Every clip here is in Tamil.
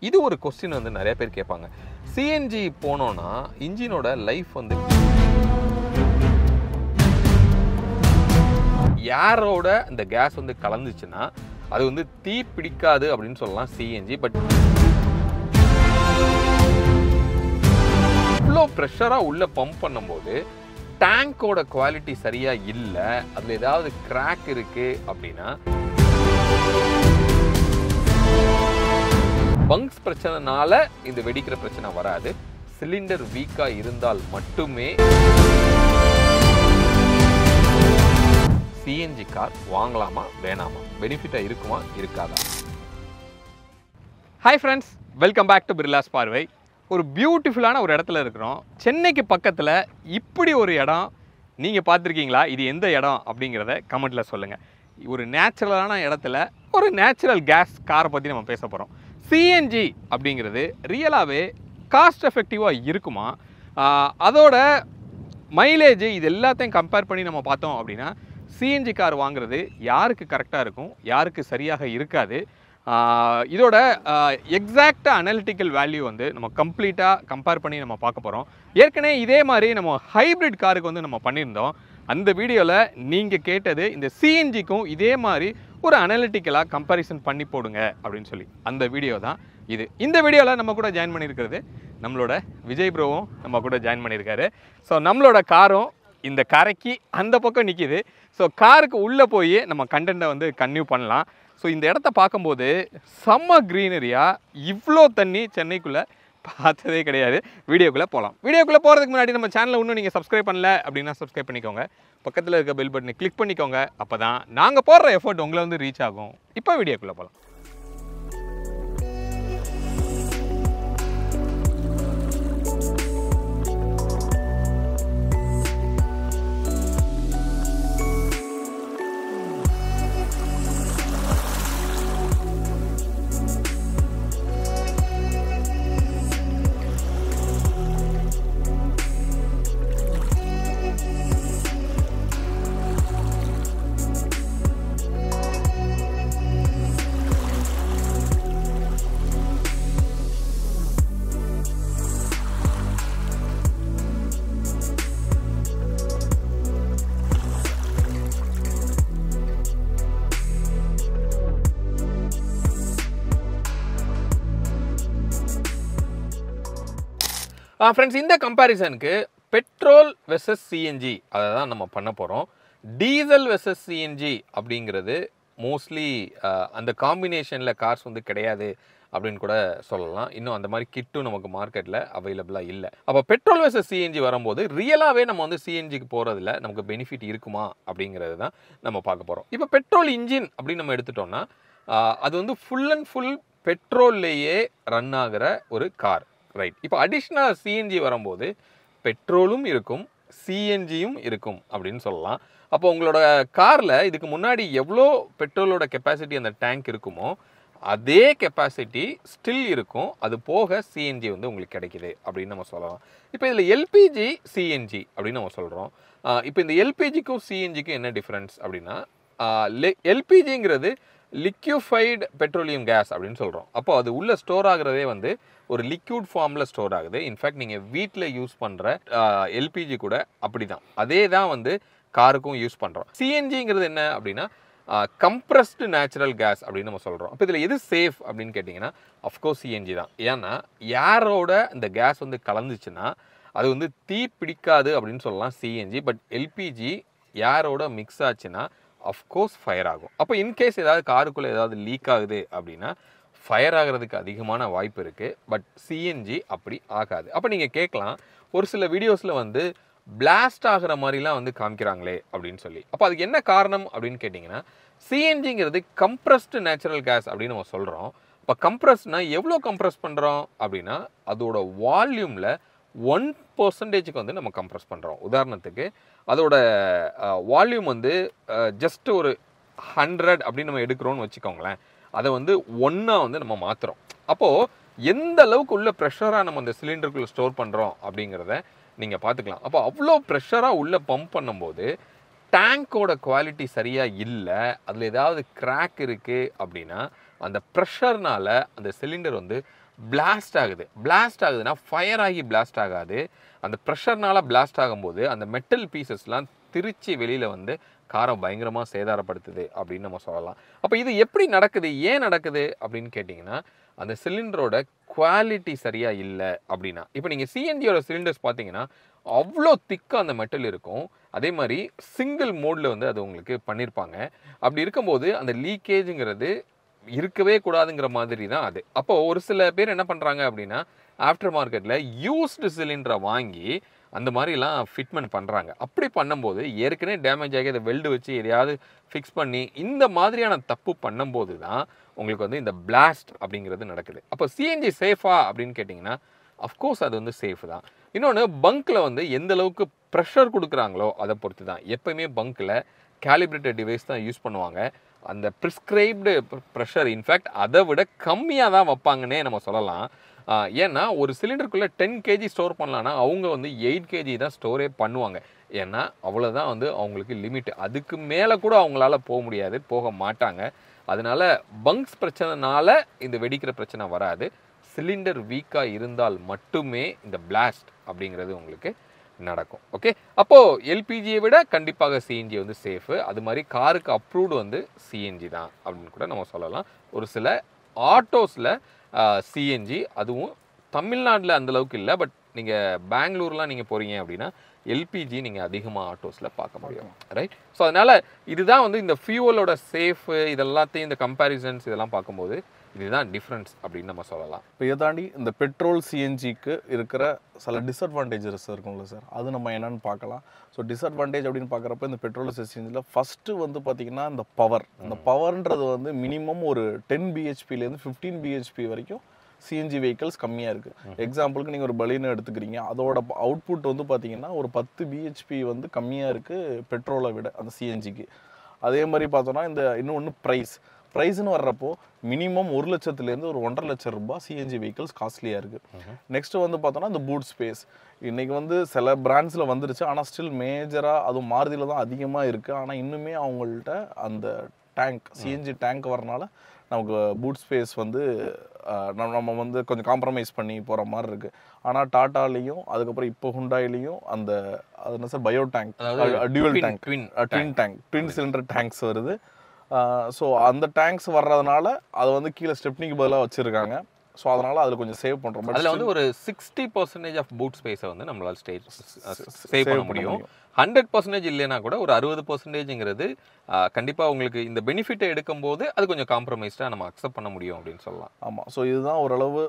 இது ஒரு क्वेश्चन வந்து நிறைய பேர் கேட்பாங்க. சிஎன்ஜி போனோம்னா இன்ஜினோட லைஃப் வந்து ஏரோட அந்த கேஸ் வந்து கலந்துச்சுன்னா அது வந்து தீ பிடிக்காது அப்படின்னு சொல்லலாம் சிஎன்ஜி. பட் இவ்வளோ ப்ரெஷராக உள்ள பம்ப் பண்ணும்போது டேங்கோட குவாலிட்டி சரியா இல்லை, அதில் ஏதாவது கிராக் இருக்கு அப்படின்னா பங்க்ஸ் பிரச்சனைனால இந்த வெடிக்கிற பிரச்சனை வராது. சிலிண்டர் வீக்கா இருந்தால் மட்டுமே சிஎன்ஜி கார் வாங்கலாமா வேணாமா, பெனிஃபிட்டா இருக்குமா இருக்காதா? Hi friends, welcome back to Birla's பார்வை. ஒரு பியூட்டிஃபுல்லான ஒரு இடத்துல இருக்கிறோம். சென்னைக்கு பக்கத்தில் இப்படி ஒரு இடம் நீங்கள் பார்த்துருக்கீங்களா? இது எந்த இடம் அப்படிங்கிறத கமெண்ட்டில் சொல்லுங்கள். ஒரு நேச்சுரலான இடத்துல ஒரு நேச்சுரல் கேஸ் காரை பற்றி நம்ம பேச போகிறோம். சிஎன்ஜி அப்படிங்கிறது ரியலாகவே காஸ்ட் எஃபெக்டிவாக இருக்குமா, அதோட மைலேஜ் இது எல்லாத்தையும் கம்பேர் பண்ணி நம்ம பார்த்தோம் அப்படின்னா சிஎன்ஜி கார் வாங்குறது யாருக்கு கரெக்டாக இருக்கும், யாருக்கு சரியாக இருக்காது, இதோட எக்ஸாக்டாக அனலிட்டிக்கல் வேல்யூ வந்து நம்ம கம்ப்ளீட்டாக கம்பேர் பண்ணி நம்ம பார்க்க போகிறோம். ஏற்கனவே இதே மாதிரி நம்ம ஹைப்ரிட் காருக்கு வந்து நம்ம பண்ணியிருந்தோம். அந்த வீடியோவில் நீங்கள் கேட்டது இந்த சிஎன்ஜிக்கும் இதே மாதிரி ஒரு அனலிட்டிக்கலாக கம்பேரிசன் பண்ணி போடுங்க அப்படின்னு சொல்லி அந்த வீடியோ தான் இது. இந்த வீடியோவில் நம்ம கூட ஜாயின் பண்ணியிருக்கிறது நம்மளோட விஜய் ப்ரோவும் நம்ம கூட ஜாயின் பண்ணியிருக்காரு. ஸோ நம்மளோட காரும் இந்த கரைக்கு அந்த பக்கம் நிற்கிது. ஸோ காருக்கு உள்ளே போய் நம்ம கண்டென்ட்டை வந்து கன்டினியூ பண்ணலாம். ஸோ இந்த இடத்த பார்க்கும்போது செம்ம க்ரீனரியாக இவ்வளோ தண்ணி சென்னைக்குள்ளே பார்த்ததே கிடையாது. வீடியோக்குள்ளே போகலாம். வீடியோக்குள்ளே போகிறதுக்கு முன்னாடி நம்ம சேனலை இன்னும் நீங்கள் சப்ஸ்கிரைப் பண்ணல அப்படின்னா சப்ஸ்கிரைப் பண்ணிக்கோங்க. பக்கத்தில் இருக்க பெல் பட்டனை கிளிக் பண்ணிக்கோங்க. அப்போ தான் நாங்கள் போடுற எஃபர்ட் உங்களை வந்து ரீச் ஆகும். இப்போ வீடியோக்குள்ளே போகலாம். ஃப்ரெண்ட்ஸ், இந்த கம்பேரிசனுக்கு பெட்ரோல் வெர்சஸ் சிஎன்ஜி அதை தான் நம்ம பண்ண போகிறோம். டீசல் வெர்சஸ் சிஎன்ஜி அப்படிங்கிறது மோஸ்ட்லி அந்த காம்பினேஷனில் கார்ஸ் வந்து கிடையாது அப்படின்னு கூட சொல்லலாம். இன்னும் அந்த மாதிரி கிட்டும் நமக்கு மார்க்கெட்டில் அவைலபிளாக இல்லை. அப்போ பெட்ரோல் வெர்சஸ் சிஎன்ஜி வரும்போது ரியலாகவே நம்ம வந்து சிஎன்ஜிக்கு போகிறதுல நமக்கு பெனிஃபிட் இருக்குமா அப்படிங்கிறது தான் நம்ம பார்க்க போகிறோம். இப்போ பெட்ரோல் இன்ஜின் அப்படின்னு நம்ம எடுத்துட்டோம்னா அது வந்து ஃபுல் அண்ட் ஃபுல் பெட்ரோல்லையே ரன் ஆகிற ஒரு கார், ரைட்? இப்போ அடிஷ்னல் சிஎன்ஜி வரும்போது பெட்ரோலும் இருக்கும் சிஎன்ஜியும் இருக்கும் அப்படின்னு சொல்லலாம். அப்போ உங்களோட காரில் இதுக்கு முன்னாடி எவ்வளோ பெட்ரோலோட கெப்பாசிட்டி அந்த டேங்க் இருக்குமோ அதே கெப்பாசிட்டி ஸ்டில் இருக்கும். அது போக சிஎன்ஜி வந்து உங்களுக்கு கிடைக்குது அப்படின்னு நம்ம சொல்லலாம். இப்போ இதில் எல்பிஜி சிஎன்ஜி அப்படின்னு நம்ம சொல்கிறோம். இப்போ இந்த எல்பிஜிக்கும் சிஎன்ஜிக்கும் என்ன டிஃப்ரென்ஸ் அப்படின்னா, எல்பிஜிங்கிறது லிக்யூஃபைடு பெட்ரோலியம் கேஸ் அப்படின்னு சொல்கிறோம். அப்போ அது உள்ளே ஸ்டோர் ஆகிறதே வந்து ஒரு லிக்யூட் ஃபார்மில் ஸ்டோர் ஆகுது. இன்ஃபேக்ட் நீங்கள் வீட்டில் யூஸ் பண்ணுற எல்பிஜி கூட அப்படி தான், அதே தான் வந்து காருக்கும் யூஸ் பண்ணுறோம். சிஎன்ஜிங்கிறது என்ன அப்படின்னா கம்ப்ரஸ்டு நேச்சுரல் கேஸ் அப்படின்னு நம்ம சொல்கிறோம். அப்போ இதில் எது சேஃப் அப்படின்னு கேட்டிங்கன்னா அஃப்கோர்ஸ் சிஎன்ஜி தான். ஏன்னா ஏரோட அந்த கேஸ் வந்து கலந்துச்சுன்னா அது வந்து தீ பிடிக்காது அப்படின்னு சொல்லலாம் சிஎன்ஜி. பட் எல்பிஜி ஏரோட மிக்ஸ் ஆச்சுன்னா அஃப்கோர்ஸ் ஃபயர் ஆகும். அப்போ இன்கேஸ் ஏதாவது காருக்குள்ளே ஏதாவது லீக் ஆகுது அப்படின்னா ஃபயர் ஆகிறதுக்கு அதிகமான வாய்ப்பு இருக்குது. பட் சிஎன்ஜி அப்படி ஆகாது. அப்போ நீங்கள் கேட்கலாம், ஒரு சில வீடியோஸில் வந்து பிளாஸ்ட் ஆகிற மாதிரிலாம் வந்து காமிக்கிறாங்களே அப்படின்னு சொல்லி. அப்போ அதுக்கு என்ன காரணம் அப்படின்னு கேட்டிங்கன்னா, சிஎன்ஜிங்கிறது கம்ப்ரஸ்டு நேச்சுரல் கேஸ் அப்படின்னு நம்ம சொல்கிறோம். இப்போ கம்ப்ரஸ்னா எவ்வளோ கம்ப்ரஸ் பண்ணுறோம் அப்படின்னா அதோட வால்யூமில் 1% வந்து நம்ம கம்ப்ரஸ் பண்ணுறோம். உதாரணத்துக்கு அதோட வால்யூம் வந்து ஜஸ்ட் ஒரு 100 அப்படின்னு நம்ம எடுக்கிறோன்னு வச்சுக்கோங்களேன். அதை வந்து 1 வந்து நம்ம மாற்றுறோம். அப்போது எந்த அளவுக்கு உள்ள ப்ரெஷராக நம்ம அந்த சிலிண்டருக்குள்ளே ஸ்டோர் பண்ணுறோம் அப்படிங்கிறத நீங்கள் பார்த்துக்கலாம். அப்போ அவ்வளோ ப்ரெஷராக உள்ளே பம்ப் பண்ணும்போது டேங்கோட குவாலிட்டி சரியாக இல்லை, அதில் ஏதாவது கிராக் இருக்குது அப்படின்னா அந்த ப்ரெஷர்னால் அந்த சிலிண்டர் வந்து பிளாஸ்ட் ஆகுது. பிளாஸ்ட் ஆகுதுன்னா ஃபயர் ஆகி பிளாஸ்ட் ஆகாது. அந்த ப்ரெஷர்னால பிளாஸ்ட் ஆகும்போது அந்த மெட்டல் பீசஸ்லாம் திருச்சி வெளியில் வந்து காரை பயங்கரமாக சேதாரப்படுத்துது அப்படின்னு நம்ம சொல்லலாம். அப்போ இது எப்படி நடக்குது, ஏன் நடக்குது அப்படின்னு கேட்டிங்கன்னா, அந்த சிலிண்டரோட குவாலிட்டி சரியாக இல்லை அப்படின்னா. இப்போ நீங்கள் சிஎன்ஜியோட சிலிண்டர்ஸ் பார்த்தீங்கன்னா அவ்வளோ திக்காக அந்த மெட்டல் இருக்கும். அதே மாதிரி சிங்கிள் மோடில் வந்து அது உங்களுக்கு பண்ணியிருப்பாங்க. அப்படி இருக்கும்போது அந்த லீக்கேஜுங்கிறது இருக்கவே கூடாதுங்கிற மாதிரி தான் அது. அப்போ ஒரு சில பேர் என்ன பண்ணுறாங்க அப்படின்னா, ஆஃப்டர் மார்க்கெட்டில் யூஸ்டு சிலிண்டரை வாங்கி அந்த மாதிரிலாம் ஃபிட்மெண்ட் பண்ணுறாங்க. அப்படி பண்ணும்போது ஏற்கனவே டேமேஜ் ஆகி அதை வெல்டு வச்சு எதையாவது ஃபிக்ஸ் பண்ணி இந்த மாதிரியான தப்பு பண்ணும்போது தான் உங்களுக்கு வந்து இந்த பிளாஸ்ட் அப்படிங்கிறது நடக்குது. அப்போ சிஎன்ஜி சேஃபா அப்படின்னு கேட்டிங்கன்னா, அஃப்கோர்ஸ் அது வந்து சேஃப் தான். இன்னொன்று, பங்க்கில் வந்து எந்த அளவுக்கு ப்ரெஷர் கொடுக்குறாங்களோ அதை பொறுத்து தான். எப்போயுமே பங்க்கில் கேலிப்ரேட்டட் டிவைஸ் தான் யூஸ் பண்ணுவாங்க. அந்த ப்ரிஸ்கிரைப்டு ப்ரெஷர் இன்ஃபேக்ட் அதை விட கம்மியாக தான் வைப்பாங்கன்னே நம்ம சொல்லலாம். ஏன்னா ஒரு சிலிண்டருக்குள்ளே 10 kg ஸ்டோர் பண்ணலான்னா அவங்க வந்து 8 kg தான் ஸ்டோரே பண்ணுவாங்க. ஏன்னா அவ்வளோதான் வந்து அவங்களுக்கு லிமிட். அதுக்கு மேலே கூட அவங்களால போக முடியாது, போக மாட்டாங்க. அதனால பங்க்ஸ் பிரச்சனைனால இந்த வெடிக்கிற பிரச்சனை வராது. சிலிண்டர் வீக்காக இருந்தால் மட்டுமே இந்த பிளாஸ்ட் அப்படிங்கிறது உங்களுக்கு நடக்கும். ஓகே, அப்போது எல்பிஜியை விட கண்டிப்பாக சிஎன்ஜி வந்து சேஃபு. அது மாதிரி காருக்கு அப்ரூவ்டு வந்து சிஎன்ஜி தான் அப்படின்னு கூட நம்ம சொல்லலாம். ஒரு சில ஆட்டோஸில் சிஎன்ஜி, அதுவும் தமிழ்நாட்டில் அந்தளவுக்கு இல்லை. பட் நீங்கள் பெங்களூர்லாம் நீங்கள் போகிறீங்க அப்படின்னா எல்பிஜி நீங்கள் அதிகமாக ஆட்டோஸில் பார்க்க முடியும். ரைட். ஸோ அதனால் இதுதான் வந்து இந்த ஃபியூவலோட சேஃபு, இதெல்லாத்தையும் இந்த கம்பேரிசன்ஸ் இதெல்லாம் பார்க்கும்போது இதுதான் டிஃப்ரென்ஸ் அப்படின்னு நம்ம சொல்லலாம். இப்போ இதை தாண்டி இந்த பெட்ரோல் சிஎன்ஜிக்கு இருக்கிற சில டிஸ்அட்வான்டேஜஸ் இருக்கும்ல சார், அது நம்ம என்னென்னு பார்க்கலாம். ஸோ டிஸ்அட்வான்டேஜ் அப்படின்னு பார்க்குறப்ப இந்த பெட்ரோல் சிஎன்ஜியில் ஃபஸ்ட்டு வந்து பார்த்திங்கன்னா இந்த பவர். இந்த பவர்ன்றது வந்து மினிமம் ஒரு 10 பிஹெச்பிலேருந்து 15 பிஹெச்பி வரைக்கும் சிஎன்ஜி வெஹிக்கல்ஸ் கம்மியாக இருக்குது. எக்ஸாம்பிளுக்கு நீங்கள் ஒரு பலீனை எடுத்துக்கிறீங்க, அதோட அவுட்புட் வந்து பார்த்திங்கன்னா ஒரு 10 பிஹெச்பி வந்து கம்மியாக இருக்குது பெட்ரோலை விட அந்த சிஎன்ஜிக்கு. அதே மாதிரி பார்த்தோன்னா இந்த இன்னொன்று ப்ரைஸ்னு வர்றப்போ மினிமம் 1 லட்சத்துலேருந்து ஒரு 1.5 லட்சம் ரூபாய் சிஎன்ஜி வெஹிக்கல்ஸ் காஸ்ட்லியாக இருக்குது. நெக்ஸ்ட்டு வந்து பார்த்தோன்னா இந்த பூட் ஸ்பேஸ் இன்றைக்கி வந்து சில பிராண்ட்ஸில் வந்துருச்சு, ஆனால் ஸ்டில் மேஜராக அதுவும் மாருதியில் தான் அதிகமாக இருக்குது. ஆனால் இன்னுமே அவங்கள்ட்ட அந்த டேங்க் சிஎன்ஜி டேங்க் வரனால நமக்கு பூட் ஸ்பேஸ் வந்து நம்ம வந்து கொஞ்சம் காம்ப்ரமைஸ் பண்ணி போகிற மாதிரி இருக்குது. ஆனால் டாட்டாலையும் அதுக்கப்புறம் இப்போ ஹுண்டாயிலையும் அந்த அது என்ன sir bio tank, dual tank, twin cylinder tanks வருது. ஸோ அந்த டேங்க்ஸ் வர்றதுனால அதை வந்து கீழே ஸ்டெப்னிக்கு பதிலாக வச்சுருக்காங்க. ஸோ அதனால் அதில் கொஞ்சம் சேவ் பண்ணுறோம். அதில் வந்து ஒரு 60% ஆஃப் பூட் ஸ்பேஸை வந்து நம்மளால் சேவ் பண்ண முடியும். 100% இல்லைன்னா கூட ஒரு 60%ங்கிறது கண்டிப்பாக உங்களுக்கு இந்த பெனிஃபிட்டை எடுக்கும்போது அது கொஞ்சம் காம்ப்ரமைஸ்டாக நம்ம அக்செப்ட் பண்ண முடியும் அப்படின்னு சொல்லலாம். ஆமாம். ஸோ இதுதான் ஓரளவு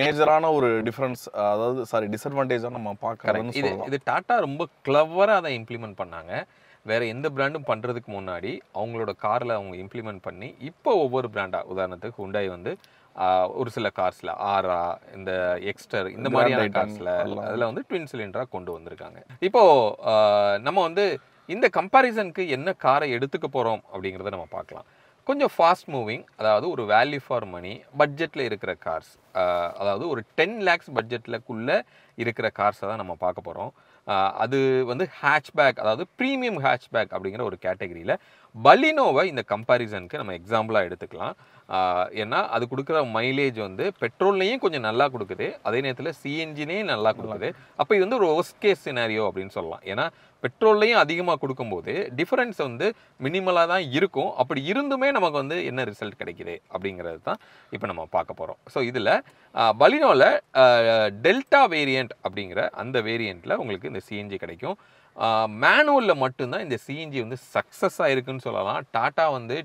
மேஜரான ஒரு டிஃப்ரென்ஸ், அதாவது டிஸ்அட்வான்டேஜாக நம்ம பார்க்குறோம். இது டாட்டா ரொம்ப கிளவராக அதை இம்ப்ளிமெண்ட் பண்ணாங்க. வேறு எந்த பிராண்டும் பண்ணுறதுக்கு முன்னாடி அவங்களோட காரில் அவங்க இம்ப்ளிமெண்ட் பண்ணி இப்போ ஒவ்வொரு பிராண்டாக, உதாரணத்துக்கு ஹுண்டாய் வந்து ஒரு சில கார்ஸில் ஆரா, இந்த எக்ஸ்டர், இந்த மாதிரியான கார்ஸில் அதில் வந்து ட்வின் சிலிண்டராக கொண்டு வந்திருக்காங்க. இப்போது நம்ம வந்து இந்த கம்பேரிசனுக்கு என்ன காரை எடுத்துக்க போகிறோம் அப்படிங்கிறத நம்ம பார்க்கலாம். கொஞ்சம் ஃபாஸ்ட் மூவிங், அதாவது ஒரு வேல்யூ ஃபார் மணி பட்ஜெட்டில் இருக்கிற கார்ஸ், அதாவது ஒரு 10 lakhs பட்ஜெட்லக்குள்ளே இருக்கிற கார்ஸை தான் நம்ம பார்க்க போகிறோம். அது வந்து ஹேட்ச்பேக், அதாவது ப்ரீமியம் ஹேட்ச்பேக் அப்படிங்கிற ஒரு கேட்டகரியில் பலினோவை இந்த கம்பேரிசனுக்கு நம்ம எக்ஸாம்பிளாக எடுத்துக்கலாம். ஏன்னா அது கொடுக்குற மைலேஜ் வந்து பெட்ரோல்லையும் கொஞ்சம் நல்லா கொடுக்குது, அதே நேரத்தில் சிஎன்ஜினையும் நல்லா கொடுக்குது. அப்போ இது வந்து ஒரு ஒர்ஸ்ட் கேஸ் சினாரியோ அப்படின்னு சொல்லலாம். ஏன்னா பெட்ரோல்லையும் அதிகமாக கொடுக்கும்போது டிஃபரன்ஸ் வந்து மினிமலாக தான் இருக்கும். அப்படி இருந்துமே நமக்கு வந்து என்ன ரிசல்ட் கிடைக்குது அப்படிங்கிறது தான் இப்போ நம்ம பார்க்க போகிறோம். ஸோ இதில் பலினோவில் டெல்டா வேரியண்ட் அப்படிங்கிற அந்த வேரியண்ட்டில் உங்களுக்கு இந்த சிஎன்ஜி கிடைக்கும். மேனுவலில் மட்டும்தான் இந்த சிஎன்ஜி வந்து சக்ஸஸ் ஆகிருக்குன்னு சொல்லலாம். டாட்டா வந்து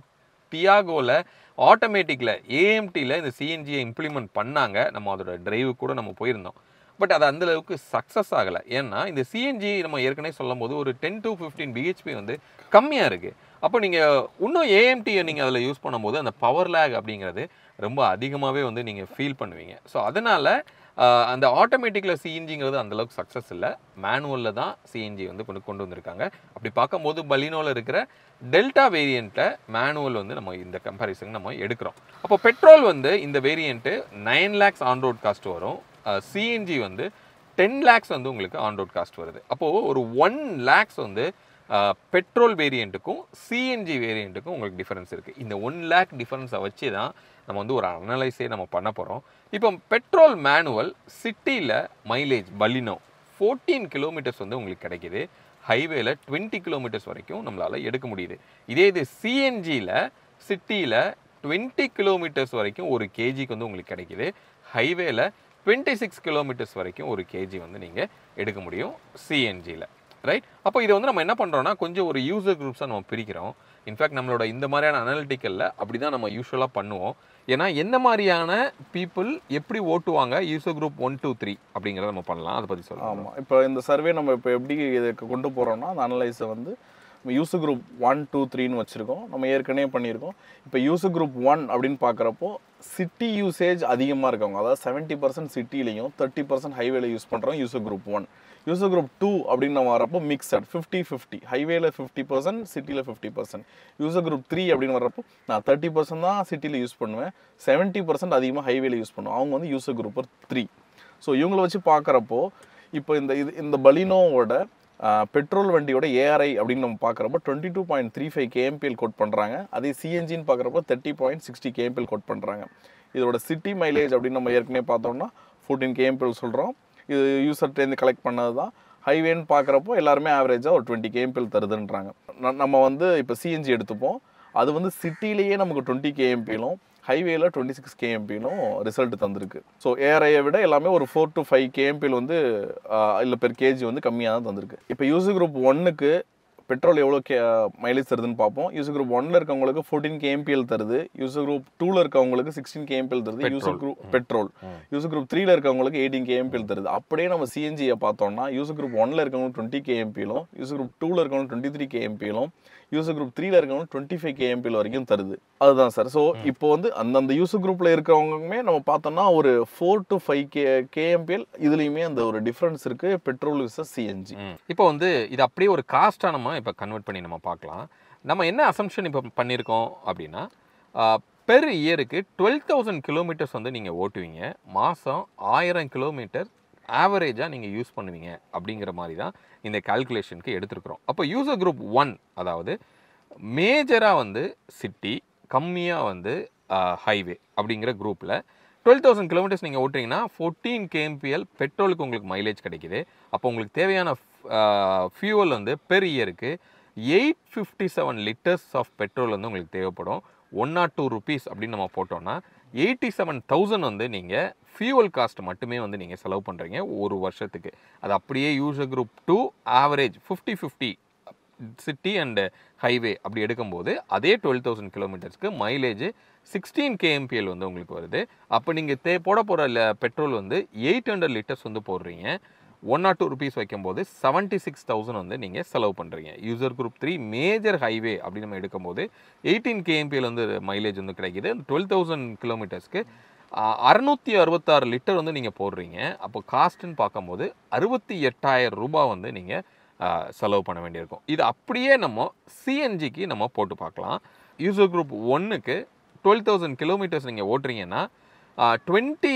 டியாகோவில் ஆட்டோமேட்டிக்கில் ஏஎம்டியில் இந்த சிஎன்ஜியை இம்ப்ளிமெண்ட் பண்ணாங்க. நம்ம அதோட டிரைவு கூட நம்ம போயிருந்தோம். பட் அது அந்தளவுக்கு சக்ஸஸ் ஆகலை. ஏன்னா இந்த சிஎன்ஜி நம்ம ஏற்கனவே சொல்லும் போது ஒரு 10 to 15 பிஹெச்பி வந்து கம்மியாக இருக்குது. அப்போ நீங்கள் இன்னும் ஏஎம்டியை நீங்கள் அதில் யூஸ் பண்ணும்போது அந்த பவர் லேக் அப்படிங்கிறது ரொம்ப அதிகமாகவே வந்து நீங்கள் ஃபீல் பண்ணுவீங்க. ஸோ அதனால் அந்த ஆட்டோமேட்டிக்கில் சிஎன்ஜிங்கிறது அந்தளவுக்கு சக்ஸஸ் இல்லை. மேனுவலில் தான் சிஎன்ஜி வந்து கொண்டு வந்திருக்காங்க. அப்படி பார்க்கும்போது பலினோவில் இருக்கிற டெல்டா வேரியண்ட்டில் மேனுவல் வந்து நம்ம இந்த கம்பேரிசன் நம்ம எடுக்கிறோம். அப்போ பெட்ரோல் வந்து இந்த variant 9 lakhs on road cost வரும். சிஎன்ஜி வந்து 10 lakhs வந்து உங்களுக்கு ஆன் ரோட் காஸ்ட் வருது. அப்போது ஒரு 1 lakhs வந்து பெட்ரோல் வேரியண்ட்டுக்கும் சிஎன்ஜி வேரியண்ட்டுக்கும் உங்களுக்கு டிஃபரன்ஸ் இருக்குது. இந்த 1 lakh டிஃபரன்ஸை வச்சு தான் நம்ம வந்து ஒரு அனலைஸே நம்ம பண்ண போகிறோம். இப்போ பெட்ரோல் மேனுவல் சிட்டியில் மைலேஜ் பலினோ 14 கிலோமீட்டர்ஸ் வந்து உங்களுக்கு கிடைக்குது. ஹைவேல 20 கிலோமீட்டர்ஸ் வரைக்கும் நம்மளால் எடுக்க முடியுது. இதே இது சிஎன்ஜியில் சிட்டியில் 20 கிலோமீட்டர்ஸ் வரைக்கும் ஒரு கேஜிக்கு வந்து உங்களுக்கு கிடைக்குது. ஹைவேல 26 கிலோமீட்டர்ஸ் வரைக்கும் ஒரு கேஜி வந்து நீங்கள் எடுக்க முடியும் சிஎன்ஜியில். ரைட்? அப்போ இதை வந்து நம்ம என்ன பண்ணுறோம்னா கொஞ்சம் ஒரு யூசர் குரூப்ஸாக நம்ம பிரிக்கிறோம். இன்ஃபேக்ட் நம்மளோட இந்த மாதிரியான அனலிட்டிக்கலில் அப்படி தான் நம்ம யூஸ்வலாக பண்ணுவோம். ஏன்னா என்ன மாதிரியான பீப்புள் எப்படி ஓட்டுவாங்க யூசர் குரூப் 1 2 3 அப்படிங்கிறத நம்ம பண்ணலாம். அதை பற்றி சொல்லலாம். ஆமாம், இப்போ இந்த சர்வே நம்ம இப்போ எப்படி இதுக்கு கொண்டு போகிறோம்னா அந்த அனலைஸை வந்து யூசர் குரூப் 1 2 3ன்னு வச்சுருக்கோம். நம்ம ஏற்கனவே பண்ணியிருக்கோம். இப்போ யூசர் குரூப் 1 அப்படின்னு பார்க்குறப்போ சிட்டி யூசேஜ் அதிகமாக இருக்கவங்க, அதாவது 70% சிட்டிலையும் 30% ஹைவேல யூஸ் பண்ணுறோம் யூசர் குரூப் 1. யூசர் குரூப் 2 அப்படின்னு நம்ம வரப்போ மிக்சட் 50-50, ஹைவேல 50%, சிட்டியில் 50%. யூசர் குரூப் 3 அப்படின்னு வர்றப்போ நான் 30% தான் சிட்டியில் யூஸ் பண்ணுவேன், 70% அதிகமாக ஹைவேல யூஸ் பண்ணுவேன். அவங்க வந்து யூசர் குரூப் 3. ஸோ இவங்களை வச்சு பார்க்குறப்போ இப்போ இந்த பலினோவோட பெட்ரோல் வண்டியோட ஏஆர்ஐ அப்படின்னு நம்ம பார்க்குறப்போ 22.35 kmpl கோட் பண்ணுறாங்க. அதே சிஎன்ஜின்னு பார்க்குறப்போ 30.60 kmpl கோட் பண்ணுறாங்க. இதோட சிட்டி மைலேஜ் அப்படின்னு நம்ம ஏற்கனவே பார்த்தோம்னா 14 kmpl சொல்கிறோம். இது யூசர்ட்டேருந்து கலெக்ட் பண்ணது தான். ஹைவேன்னு பார்க்குறப்போ எல்லாருமே ஆவரேஜாக ஒரு 20 kmpl தருதுன்றாங்க. நம்ம வந்து இப்போ சிஎன்ஜி எடுத்துப்போம். அது வந்து சிட்டிலேயே நமக்கு 20 kmpலும் ஹைவேல 26 kmpலும் ரிசல்ட் தந்திருக்கு. ஸோ ஏஆர்ஐயை விட எல்லாமே ஒரு 4 to 5 kmpl வந்து இல்லை பெர் கேஜி வந்து கம்மியாக தான் தந்திருக்கு. இப்போ யூசர் குரூப் 1க்கு பெட்ரோல் எவ்வளோ மைலேஜ் தருதுன்னு பார்ப்போம். யூசர் குரூப் 1ல இருக்கவங்களுக்கு 14 kmpl தருது. யூசர் குரூப் 2ல இருக்கவங்களுக்கு 16 kmpl தருது. User group petrol user group 3ல இருக்கவங்களுக்கு 18 kmpl தருது. அப்படியே நம்ம சிஎன்ஜியை பார்த்தோம்னா யூசர் குரூப் 1ல இருக்கவங்களுக்கு 20 kmpலும் யூசர் குரூப் 2ல இருக்கவங்களுக்கு 23 kmpலும் யூசர் குரூப் 3ல இருக்கவங்களுக்கு 25 kmpl வரைக்கும் தருது. அதுதான் சார். ஸோ இப்போ வந்து அந்தந்த யூசர் குரூப்ல இருக்கிறவங்களுமே நம்ம பார்த்தோம்னா ஒரு 4 to 5 kmpl இதுலையுமே அந்த ஒரு டிஃப்ரென்ஸ் இருக்கு பெட்ரோல் விசஸ் சிஎன்ஜி. இப்போ வந்து இது அப்படியே ஒரு காஸ்ட்டாக நம்ம இப்போ கன்வெர்ட் பண்ணி நம்ம பார்க்கலாம். நம்ம என்ன அசம்ஷன் இப்போ பண்ணியிருக்கோம் அப்படின்னா பெர் இயருக்கு 12,000 கிலோமீட்டர்ஸ் வந்து நீங்கள் ஓட்டுவீங்க, மாதம் 1000 கிலோமீட்டர் ஆவரேஜாக நீங்கள் யூஸ் பண்ணுவீங்க அப்படிங்கிற மாதிரி தான் இந்த கால்குலேஷனுக்கு எடுத்துருக்குறோம். அப்போ யூசர் குரூப் 1 அதாவது மேஜராக வந்து சிட்டி, கம்மியாக வந்து ஹைவே அப்படிங்கிற குரூப்பில் 12,000 கிலோமீட்டர்ஸ் நீங்கள் ஓட்டுறீங்கன்னா 14 kmpl பெட்ரோலுக்கு உங்களுக்கு மைலேஜ் கிடைக்குது. அப்போ உங்களுக்கு தேவையான ஃபியூவல் வந்து பெர் இயருக்கு 857 லிட்டர்ஸ் ஆஃப் பெட்ரோல் வந்து உங்களுக்கு தேவைப்படும். 102 rupees அப்படின்னு நம்ம போட்டோம்னா 87,000 வந்து நீங்கள் ஃபியூவல் காஸ்ட் மட்டுமே வந்து நீங்கள் செலவு பண்ணுறீங்க ஒரு வருஷத்துக்கு. அது அப்படியே user group 2 average 50-50 city and highway அப்படி எடுக்கும்போது அதே 12,000 கிலோமீட்டர்ஸ்க்கு மைலேஜ் 16 kmpl வந்து உங்களுக்கு வருது. அப்போ நீங்கள் போட போகிற பெட்ரோல் வந்து 800 லிட்டர்ஸ் வந்து போடுறீங்க. 102 rupees வைக்கும்போது 76,000 வந்து நீங்கள் செலவு பண்ணுறீங்க. யூசர் குரூப் 3 மேஜர் ஹைவே அப்படி நம்ம எடுக்கும்போது 18 kmpl வந்து மைலேஜ் வந்து கிடைக்குது. 12,000 கிலோமீட்டர்ஸ்க்கு 666 லிட்டர் வந்து நீங்கள் போடுறீங்க. அப்போ காஸ்ட்டுன்னு பார்க்கும்போது 68,000 ரூபாய் வந்து நீங்கள் செலவு பண்ண வேண்டியிருக்கும். இது அப்படியே நம்ம சிஎன்ஜிக்கு நம்ம போட்டு பார்க்கலாம். யூசர் குரூப் 1க்கு 12,000 கிலோமீட்டர்ஸ் நீங்கள் ஓட்டுறீங்கன்னா 20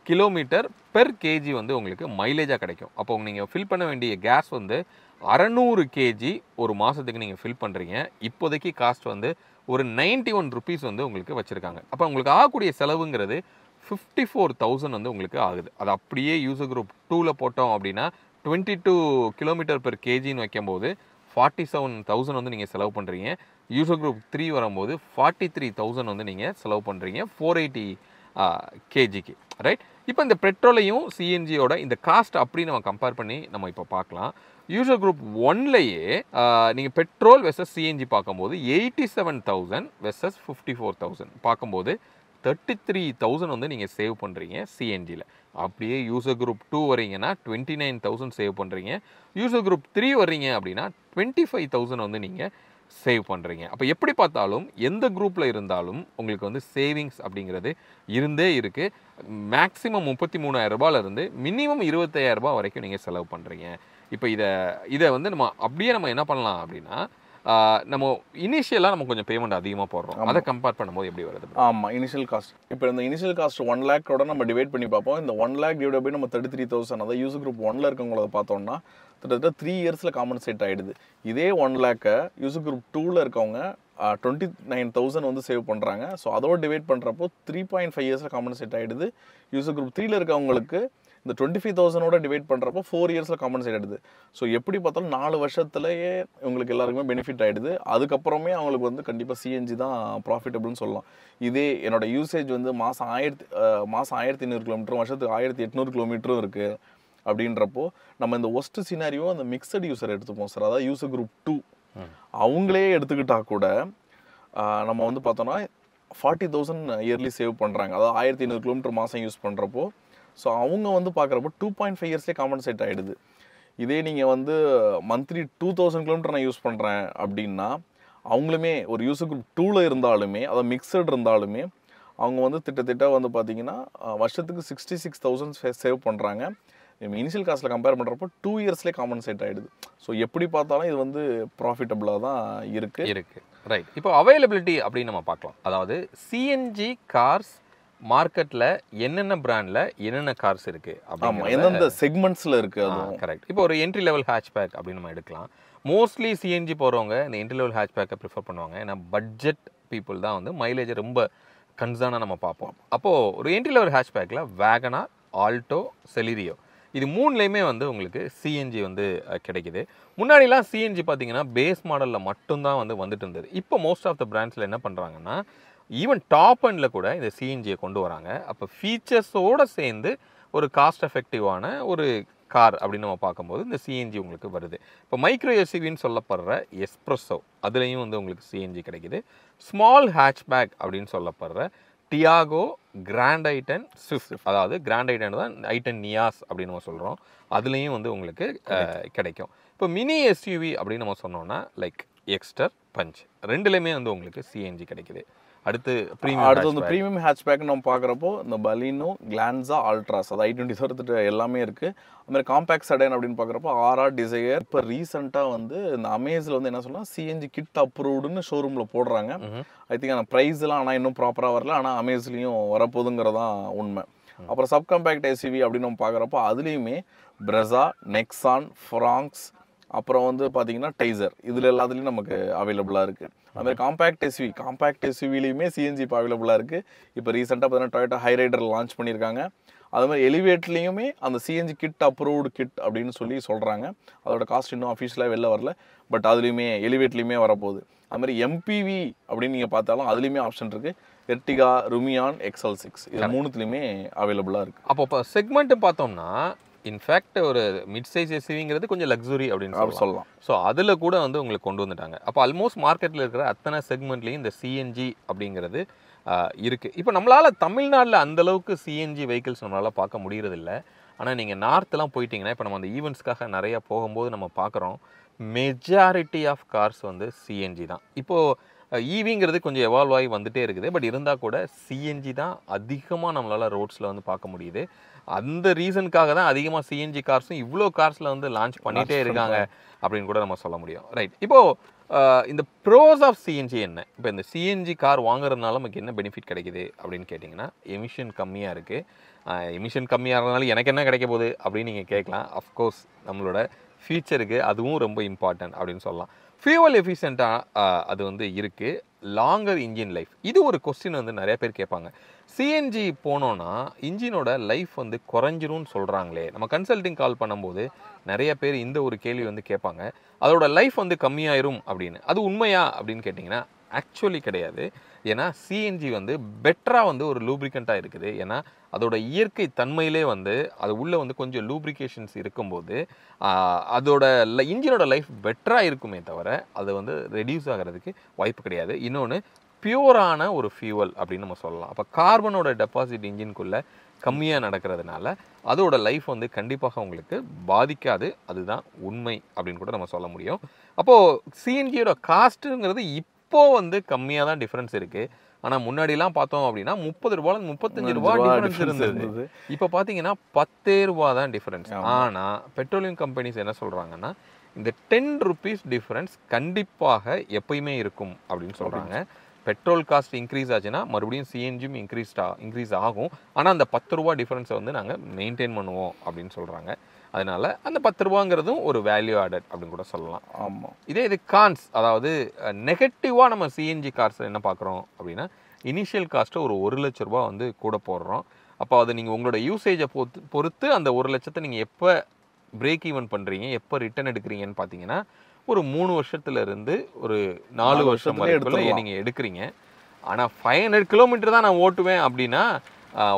கிலோமீட்டர் பெர் கேஜி வந்து உங்களுக்கு மைலேஜாக கிடைக்கும். அப்போ நீங்கள் ஃபில் பண்ண வேண்டிய கேஸ் வந்து 600 kg ஒரு மாதத்துக்கு நீங்கள் ஃபில் பண்ணுறீங்க. இப்போதைக்கு காஸ்ட் வந்து ஒரு 91 rupees வந்து உங்களுக்கு வச்சுருக்காங்க. அப்போ உங்களுக்கு ஆகக்கூடிய செலவுங்கிறது 54,000 வந்து உங்களுக்கு ஆகுது. அது அப்படியே யூசர் குரூப் 2ல் போட்டோம் அப்படின்னா 22 கிலோமீட்டர் பெர் கேஜின்னு வைக்கும்போது 47,000 வந்து நீங்கள் செலவு பண்ணுறீங்க. யூசர் குரூப் 3 வரும்போது 43,000 வந்து நீங்கள் செலவு பண்ணுறீங்க 480 கேஜிக்கு. ரைட்? இப்போ இந்த பெட்ரோலையும் சிஎன்ஜியோட இந்த காஸ்ட் அப்படி நம்ம கம்பேர் பண்ணி நம்ம இப்போ பார்க்கலாம். யூசர் குரூப் 1லேயே நீங்கள் பெட்ரோல் வெர்சஸ் சிஎன்ஜி பார்க்கும்போது 87,000 வெர்சஸ் 54,000 பார்க்கும்போது 33,000 வந்து நீங்கள் சேவ் பண்ணுறீங்க சிஎன்ஜியில். அப்படியே யூசர் குரூப் 2 வரீங்கன்னா 29,000 சேவ் பண்ணுறீங்க. யூசர் குரூப் 3 வர்றீங்க அப்படின்னா 25,000 வந்து நீங்கள் சேவ் பண்ணுறீங்க. அப்போ எப்படி பார்த்தாலும் எந்த குரூப்பில் இருந்தாலும் உங்களுக்கு வந்து சேவிங்ஸ் அப்படிங்கிறது இருந்தே இருக்குது. மேக்ஸிமம் 33,000 ரூபாயிலிருந்து மினிமம் 25,000 ரூபாய் வரைக்கும் நீங்கள் செலவு பண்ணுறீங்க. இப்போ இதை வந்து நம்ம அப்படியே நம்ம என்ன பண்ணலாம் அப்படின்னா நம்ம இனிஷியலாக நம்ம கொஞ்சம் பேமெண்ட் அதிகமாக போடுறோம். அதை கம்பேர் பண்ணும்போது எப்படி வருது? ஆமாம், இனிஷியல் காஸ்ட் இப்போ இந்த இனிஷியல் காஸ்ட் 1 lakhோட நம்ம டிவைட் பண்ணி பார்ப்போம். இந்த 1 lakh டிவைட் பை நம்ம 33,000 அதாவது யூசர் குரூப் 1ல் இருக்கவங்கள பார்த்தோம்னா கிட்டத்தட்ட 3 yearsல காம்பன்சேட் ஆகிடுது. இதே 1 lakh யூசர் குரூப் 2ல் இருக்கவங்க 29,000 வந்து சேவ் பண்ணுறாங்க. ஸோ அதோட டிவைட் பண்ணுறப்போ 3.5 இயர்ஸில் காம்பன்சேட் ஆகிடுது. யூசர் குரூப் 3ல இருக்கவங்களுக்கு இந்த 25,000ஓட டிவைட் பண்ணுறப்போ 4 இயர்ஸில் காம்பன்சேட் ஆகிடுது. ஸோ எப்படி பார்த்தாலும் 4 வருஷத்துலேயே இவங்களுக்கு எல்லாருக்குமே பெனிஃபிட் ஆகிடுது. அதுக்கப்புறமே அவங்களுக்கு வந்து கண்டிப்பாக சிஎன்ஜி தான் ப்ராஃபிட்டபிள்னு சொல்லலாம். இதே என்னோட யூசேஜ் வந்து மாதம் 1,500 கிலோமீட்டரும் வருஷத்துக்கு 1,800 கிலோமீட்டரும் இருக்குது அப்படின்றப்போ நம்ம இந்த ஒஸ்ட் சினாரியோ அந்த மிக்சட் யூசர் எடுத்துப்போம் சார். அதாவது யூசர் குரூப் 2 அவங்களே எடுத்துக்கிட்டா கூட நம்ம வந்து பார்த்தோன்னா 40,000 இயர்லி சேவ் பண்ணுறாங்க. அதாவது 1,800 கிலோமீட்டர் மாதம் யூஸ் பண்ணுறப்போ ஸோ அவங்க வந்து பார்க்குறப்போ 2.5 இயர்ஸ்லேயே காம்பன்சேட் ஆகிடுது. இதே நீங்கள் வந்து மந்த்லி 2,000 கிலோமீட்டர் நான் யூஸ் பண்ணுறேன் அப்படின்னா அவங்களுமே ஒரு யூசர் குரூப் 2ல் இருந்தாலுமே அதாவது மிக்சட் இருந்தாலுமே அவங்க வந்து திட்டத்திட்ட வந்து பார்த்தீங்கன்னா வருஷத்துக்கு 66,000 சேவ் பண்ணுறாங்க. இனிஷியல் காஸ்ட்டில் கம்பேர் பண்ணுறப்போ 2 இயர்ஸ்லேயே காம்பன்சேட் ஆகிடுது. ஸோ எப்படி பார்த்தாலும் இது வந்து ப்ராஃபிட்டபுளாக தான் இருக்குது. ரைட். இப்போ அவைலபிலிட்டி அப்படின்னு நம்ம பார்க்கலாம். அதாவது சிஎன்ஜி கார்ஸ் மார்க்கெட்டில் என்னென்ன பிராண்டில் என்னென்ன கார்ஸ் இருக்குது ஆமாம், எந்தெந்த செக்மெண்ட்ஸில் இருக்குது அது கரெக்ட். இப்போ ஒரு என்ட்ரி லெவல் ஹேட்ச்பேக் அப்படின்னு நம்ம எடுக்கலாம். மோஸ்ட்லி சிஎன்ஜி போகிறவங்க இந்த என்ட்ரி லெவல் ஹேட்ச்பேக்கை ப்ரிஃபர் பண்ணுவாங்க. ஏன்னா பட்ஜெட் பீப்புள் தான் வந்து மைலேஜை ரொம்ப கன்சர்னாக நம்ம பார்ப்போம். அப்போது ஒரு என்ட்ரி லெவல் ஹேட்ச்பேக்கில் வேகனார், ஆல்டோ, செலிரியோ இது மூணுலேயுமே வந்து உங்களுக்கு சிஎன்ஜி வந்து கிடைக்குது. முன்னாடிலாம் சிஎன்ஜி பார்த்தீங்கன்னா பேஸ் மாடலில் மட்டும்தான் வந்து வந்துட்டு இருந்தது. இப்போ மோஸ்ட் ஆஃப் த பிராண்ட்ஸில் என்ன பண்ணுறாங்கன்னா ஈவன் டாப் எண்டில் கூட இந்த சிஎன்ஜியை கொண்டு வராங்க. அப்போ ஃபீச்சர்ஸோடு சேர்ந்து ஒரு காஸ்ட் எஃபெக்டிவான ஒரு கார் அப்படின்னு நம்ம பார்க்கும்போது இந்த சிஎன்ஜி உங்களுக்கு வருது. இப்போ மைக்ரோ எஸ்யூவின்னு சொல்லப்படுற எஸ்ப்ரெஸோ அதுலேயும் வந்து உங்களுக்கு சிஎன்ஜி கிடைக்குது. ஸ்மால் ஹேட்ச்பேக் அப்படின்னு சொல்லப்படுற டியாகோ, கிராண்ட் ஐட்டன், ஸ்விஃப்ட் அதாவது கிராண்ட் ஐட்டன் தான் ஐட்டன் நியாஸ் அப்படின்னு நம்ம சொல்கிறோம். அதுலேயும் வந்து உங்களுக்கு கிடைக்கும். இப்போ மினி எஸ்யூவி அப்படின்னு நம்ம சொன்னோம்னா லைக் எக்ஸ்டர், பஞ்ச் ரெண்டுலேயுமே வந்து உங்களுக்கு சிஎன்ஜி கிடைக்குது. அடுத்து வந்து ப்ரீமியம் ஹேட்ச்பேக் நம்ம பார்க்குறப்போ இந்த பலினோ, கிளான்ஸா, அல்ட்ராஸ் அது i20 தவிர்த்துட்டு எல்லாமே இருக்குது. அதுமாதிரி காம்பேக்ட் செடான் அப்படின்னு பார்க்குறப்போ ஆர்ஆர், டிசையர். இப்போ ரீசெண்டாக வந்து இந்த அமேஸில் வந்து என்ன சொல்லலாம் சிஎன்ஜி கிட் அப்ரூவ்டுன்னு ஷோரூமில் போடுறாங்க. ஐ திங்க் அந்த ப்ரைஸ்லாம் ஆனால் இன்னும் ப்ராப்பராக வரல, ஆனால் அமேஸ்லேயும் வரப்போகுதுங்கிறதான் உண்மை. அப்புறம் சப் காம்பேக்ட் எஸ்யூவி அப்படின்னு நம்ம பார்க்குறப்போ அதுலேயுமே பிரெஸா, நெக்ஸான், ஃப்ராங்க்ஸ், அப்புறம் வந்து பார்த்தீங்கன்னா டைசர் இதில் எல்லாத்துலேயும் நமக்கு அவைலபிளாக இருக்குது. அதுமாதிரி காம்பேக்ட் எஸ்யூவிலையுமே சிஎன்ஜி இப்போ அவைலபிளாக இருக்குது. இப்போ ரீசெண்டாக பார்த்தீங்கன்னா டொயோட்டா ஹைரைடர் லான்ச் பண்ணியிருக்காங்க. அது மாதிரி எலிவேட்லேயுமே அந்த சிஎன்ஜி கிட் அப்ரூவ்டு கிட் அப்படின்னு சொல்கிறாங்க. அதோட காஸ்ட் இன்னும் அஃபிஷியலாக வெளில வரல, பட் அதுலேயுமே எலிவேட்லேயுமே வரப்போகுது. அதுமாதிரி எம்பிவி அப்படின்னு நீங்கள் பார்த்தாலும் அதுலேயுமே ஆப்ஷன் இருக்குது. எர்டிகா, ருமியான், XL6 இது மூணுத்துலேயுமே அவைலபிளாக இருக்குது. அப்போ இப்போ செக்மெண்ட்டு பார்த்தோம்னா இன்ஃபேக்ட் ஒரு மிட் சைஸ் எஸ்யூவிங்கிறது கொஞ்சம் லக்ஸுரி அப்படின்னு சொல்லலாம். ஸோ அதில் கூட வந்து உங்களுக்கு கொண்டு வந்துட்டாங்க. அப்போ ஆல்மோஸ்ட் மார்க்கெட்டில் இருக்கிற அத்தனை செக்மெண்ட்லேயும் இந்த சிஎன்ஜி அப்படிங்கிறது இருக்குது. இப்போ நம்மளால் தமிழ்நாட்டில் அந்தளவுக்கு சிஎன்ஜி வெஹிக்கிள்ஸ் நம்மளால் பார்க்க முடியறதில்ல. ஆனால் நீங்கள் நார்த்லாம் போயிட்டீங்கன்னா இப்போ நம்ம அந்த ஈவெண்ட்ஸ்க்காக நிறையா போகும்போது நம்ம பார்க்குறோம் மெஜாரிட்டி ஆஃப் கார்ஸ் வந்து சிஎன்ஜி தான். இப்போது ஈவிங்கிறது கொஞ்சம் எவால்வ் ஆகி வந்துகிட்டே இருக்குது. பட் இருந்தால் கூட சிஎன்ஜி தான் அதிகமாக நம்மளால் ரோட்ஸில் வந்து பார்க்க முடியுது. அந்த ரீசனுக்காக தான் அதிகமாக சிஎன்ஜி கார்ஸும் இவ்வளோ கார்ஸில் வந்து லான்ச் பண்ணிகிட்டே இருக்காங்க அப்படின்னு கூட நம்ம சொல்ல முடியும். ரைட். இப்போது இந்த ப்ரோஸ் ஆஃப் சிஎன்ஜி என்ன? இப்போ இந்த சிஎன்ஜி கார் வாங்குறதுனால நமக்கு என்ன பெனிஃபிட் கிடைக்குது அப்படின்னு கேட்டிங்கன்னா எமிஷன் கம்மியாக இருக்குது. எமிஷன் கம்மியாக இருந்தனால எனக்கு என்ன கிடைக்க போகுது அப்படின்னு நீங்கள் கேட்கலாம். அஃப்கோர்ஸ் நம்மளோட ஃபியூச்சருக்கு அதுவும் ரொம்ப இம்பார்ட்டன்ட் அப்படின்னு சொல்லலாம். ஃபியூவல் எஃபிஷியண்ட்டாக அது வந்து இருக்குது. லாங்கர் இன்ஜின் லைஃப் இது ஒரு கொஸ்டின் வந்து நிறைய பேர் கேட்பாங்க. சிஎன்ஜி போனோன்னா இன்ஜினோட லைஃப் வந்து குறைஞ்சிரும்னு சொல்கிறாங்களே. நம்ம கன்சல்டிங் கால் பண்ணும்போது நிறைய பேர் இந்த ஒரு கேள்வி வந்து கேட்பாங்க, அதோட லைஃப் வந்து கம்மியாயிரும் அப்படின்னு. அது உண்மையா அப்படின்னு கேட்டிங்கன்னா ஆக்சுவலி கிடையாது. ஏன்னா சிஎன்ஜி வந்து பெட்டராக வந்து ஒரு லூப்ரிகண்ட்டாக இருக்குது. ஏன்னா அதோட இயற்கை தன்மையிலே வந்து அது உள்ளே வந்து கொஞ்சம் லூப்ரிகேஷன்ஸ் இருக்கும்போது அதோட இன்ஜினோட லைஃப் பெட்டராக இருக்குமே தவிர அது வந்து ரெடியூஸ் ஆகிறதுக்கு வாய்ப்பு கிடையாது. இன்னொன்று பியூரான ஒரு ஃபியூவல் அப்படின்னு நம்ம சொல்லலாம். அப்போ கார்பனோட டெபாசிட் இன்ஜின்குள்ளே கம்மியாக நடக்கிறதுனால அதோட லைஃப் வந்து கண்டிப்பாக உங்களுக்கு பாதிக்காது. அதுதான் உண்மை அப்படின்னு கூட நம்ம சொல்ல முடியும். அப்போது சிஎன்ஜியோட காஸ்ட்டுங்கிறது இப்போது வந்து கம்மியாக தான் டிஃப்ரென்ஸ் இருக்குது. ஆனால் முன்னாடிலாம் பார்த்தோம் அப்படின்னா 30 ரூபாயில 35 ரூபா டிஃப்ரென்ஸ் இருந்தது. இப்போ பார்த்தீங்கன்னா 10 ரூபா தான் டிஃப்ரென்ஸ். ஆனால் பெட்ரோலியம் கம்பெனிஸ் என்ன சொல்கிறாங்கன்னா இந்த 10 ருபீஸ் டிஃப்ரென்ஸ் கண்டிப்பாக எப்பயுமே இருக்கும் அப்படின்னு சொல்கிறாங்க. பெட்ரோல் காஸ்ட் இன்க்ரீஸ் ஆச்சுன்னா மறுபடியும் சிஎன்ஜியும் இன்க்ரீஸ் ஆகும். ஆனால் அந்த 10 ரூபா டிஃப்ரென்ஸை வந்து நாங்கள் மெயின்டைன் பண்ணுவோம் அப்படின்னு சொல்கிறாங்க. அதனால அந்த 10 ரூபாங்கிறதும் ஒரு வேல்யூ ஆடட் அப்படின்னு கூட சொல்லலாம். ஆமாம். இது கான்ஸ், அதாவது நெகட்டிவாக நம்ம சிஎன்ஜி கார்ஸ் என்ன பார்க்குறோம் அப்படின்னா, இனிஷியல் காஸ்ட்டு ஒரு 1 லட்ச ரூபா வந்து கூட போடுறோம். அப்போ அது நீங்கள் உங்களோட யூசேஜை பொறுத்து அந்த 1 லட்சத்தை நீங்கள் எப்போ பிரேக் ஈவன் பண்ணுறீங்க, எப்போ ரிட்டர்ன் எடுக்கிறீங்கன்னு பார்த்தீங்கன்னா, ஒரு 3 வருஷத்துலேருந்து ஒரு 4 வருஷம் வரைக்கும் நீங்கள் எடுக்கிறீங்க. ஆனால் 500 கிலோமீட்டர் தான் நான் ஓட்டுவேன் அப்படின்னா